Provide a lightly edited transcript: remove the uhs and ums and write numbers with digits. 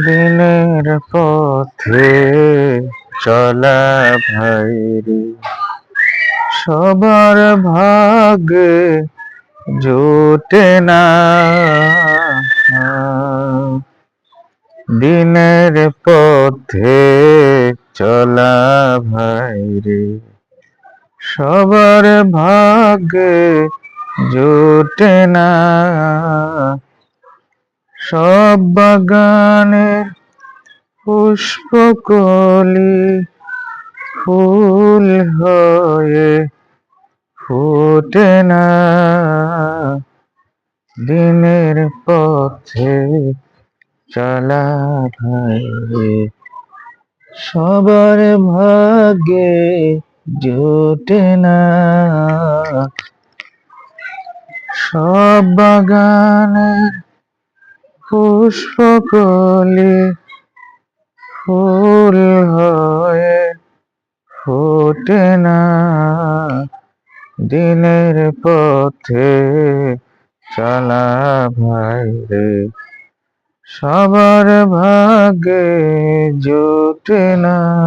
দিনের পথে চলা ভাইরে, সবার ভাগ্যে জোটে না। দিনের পথে চলা ভাইরে, সবার ভাগ্যে জোটে না। সব বাগানের পুষ্পকলি ফুল হয়ে ফোটে না। দিনের পথে চলা ভাইরে, সবার ভাগ্যে জোটে না। সব বাগানের পুষ্পকলি ফুল হয়ে ফোটে না। দিনের পথে চলা ভাইরে, সবার ভাগ্যে জোটে না।